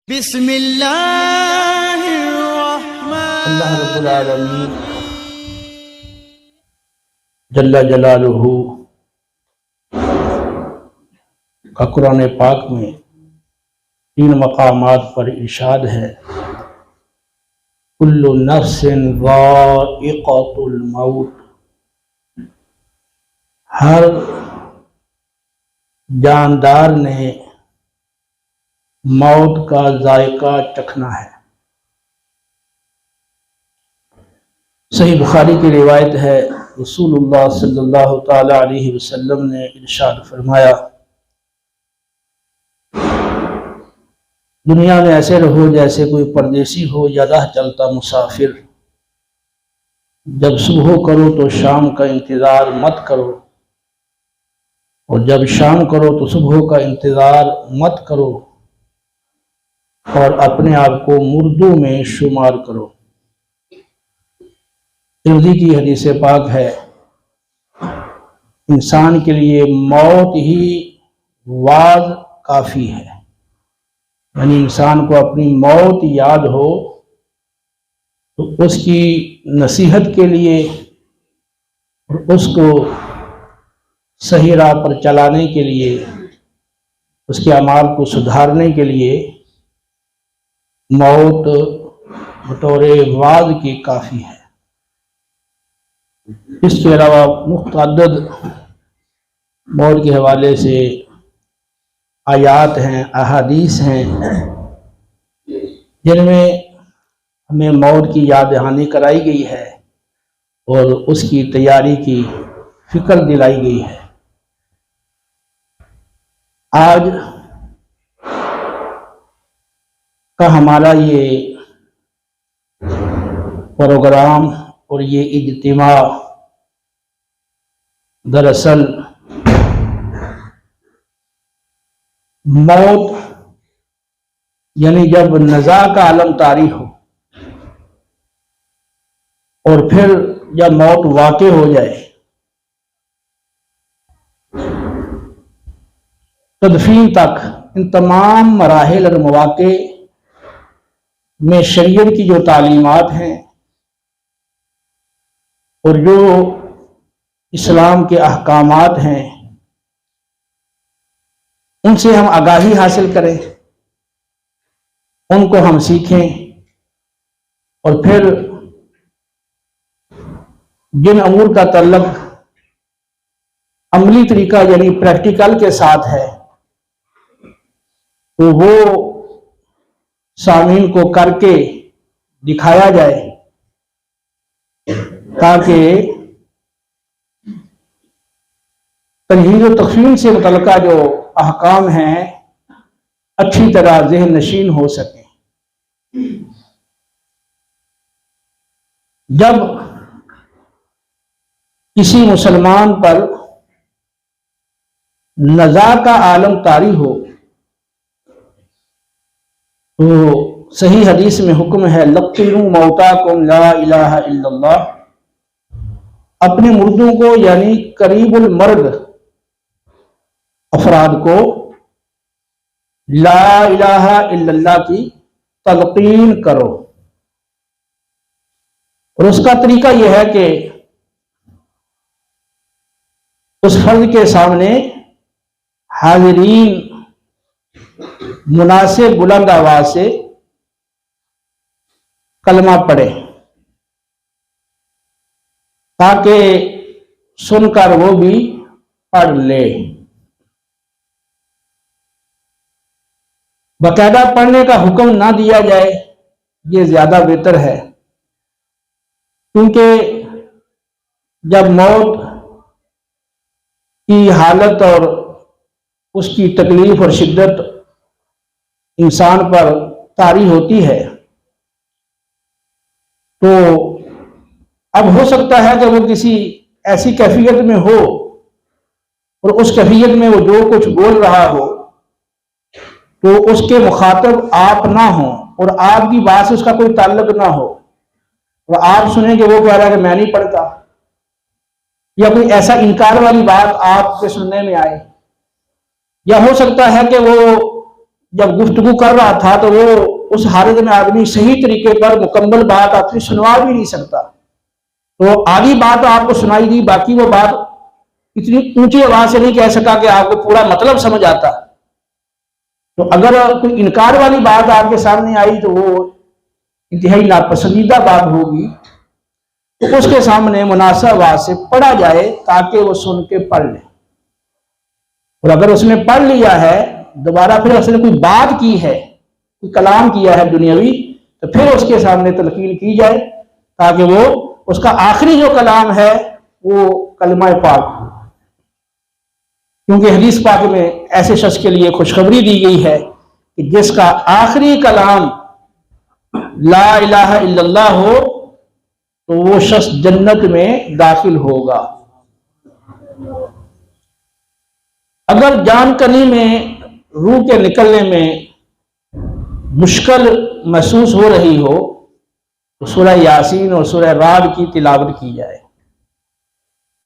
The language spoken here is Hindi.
अल्लाह रब्बुल आलमीन जल्ला जलालुहु का कुरान पाक में 3 मकामात पर इरशाद है, कुल्लु नफ्सिन ज़ाइक़तुल मौत। हर जानदार ने मौत का जायका चखना है। सही बुखारी की रिवायत है, रसूलुल्लाह सल्लल्लाहु ताला अलैहि वसल्लम ने इरशाद फरमाया, दुनिया में ऐसे रहो जैसे कोई परदेसी हो या राह चलता मुसाफिर। जब सुबह करो तो शाम का इंतज़ार मत करो, और जब शाम करो तो सुबह का इंतज़ार मत करो, और अपने आप को मुर्दों में शुमार करो। तिर्मिज़ी की हदीस पाक है, इंसान के लिए मौत ही वाज काफ़ी है। यानी इंसान को अपनी मौत याद हो तो उसकी नसीहत के लिए और उसको सही राह पर चलाने के लिए, उसके अमाल को सुधारने के लिए मौत बतौर वाज की काफ़ी है। इसके अलावा मुतअद्दिद मौत के हवाले से आयात हैं, अहादीस हैं, जिनमें हमें मौत की याद दहानी कराई गई है और उसकी तैयारी की फिक्र दिलाई गई है। आज का हमारा ये प्रोग्राम और ये इज्तिमा दरअसल मौत यानी जब नज़ा का आलम तारी हो और फिर जब मौत वाक़े हो जाए, तदफीन तक इन तमाम मराहिल और मौक़े में शरीयत की जो तालीमात हैं और जो इस्लाम के अहकामात हैं, उनसे हम आगाही हासिल करें, उनको हम सीखें, और फिर जिन अमूर का तल्लुक अमली तरीका यानी प्रैक्टिकल के साथ है, तो वो सामीन को करके दिखाया जाए, ताकि तजहीज़ व तक़सीम से मुतल्लिक़ा जो अहकाम हैं अच्छी तरह ज़हन नशीन हो सके। जब किसी मुसलमान पर नज़ा का आलम तारी हो तो सही हदीस में हुक्म है, लक़्तिलू मौताकुम ला इलाहा इल्लल्लाह। अपने मुर्दों को यानी करीबुल मर्द अफराद को ला इलाहा इल्लल्लाह की तलक़ीन करो। और उसका तरीका यह है कि उस फर्द के सामने हाज़िरीन मुनासिब बुलंद आवाज से कलमा पढ़े, ताकि सुनकर वो भी पढ़ ले। बाकायदा पढ़ने का हुक्म ना दिया जाए, ये ज्यादा बेहतर है, क्योंकि जब मौत की हालत और उसकी तकलीफ और शिद्दत इंसान पर तारी होती है, तो अब हो सकता है कि वो किसी ऐसी कैफियत में हो और उस कैफियत में वो जो कुछ बोल रहा हो तो उसके मुखातब आप ना हो और आपकी बात से उसका कोई ताल्लुक ना हो, और आप सुने कि वो कह रहा है कि मैं नहीं पढ़ता, या कोई ऐसा इनकार वाली बात आपके सुनने में आए, या हो सकता है कि वो जब गुफ्तगू कर रहा था तो वो उस हालत में आदमी सही तरीके पर मुकम्मल बात आपसे सुनवा भी नहीं सकता। तो आधी बात आपको सुनाई दी, बाकी वो बात इतनी ऊंची आवाज से नहीं कह सका कि आपको पूरा मतलब समझ आता। तो अगर कोई इनकार वाली बात आपके सामने आई तो वो इंतहाई नापसंदीदा बात होगी, तो उसके सामने मुनासिब आवाज से पढ़ा जाए ताकि वो सुन के पढ़ ले। और अगर उसने पढ़ लिया है, दोबारा फिर उसने कोई बात की है, कोई कलाम किया है दुनियावी, तो फिर उसके सामने तलकीन की जाए ताकि वो उसका आखिरी जो कलाम है वो कलमा पाक हो। क्योंकि हदीस पाक में ऐसे शख्स के लिए खुशखबरी दी गई है कि जिसका आखिरी कलाम ला इलाहा इल्लल्लाह हो तो वो शख्स जन्नत में दाखिल होगा। अगर जान कनी में रूह के निकलने में मुश्किल महसूस हो रही हो तो सूरह यासीन और सूरह राद की तिलावत की जाए।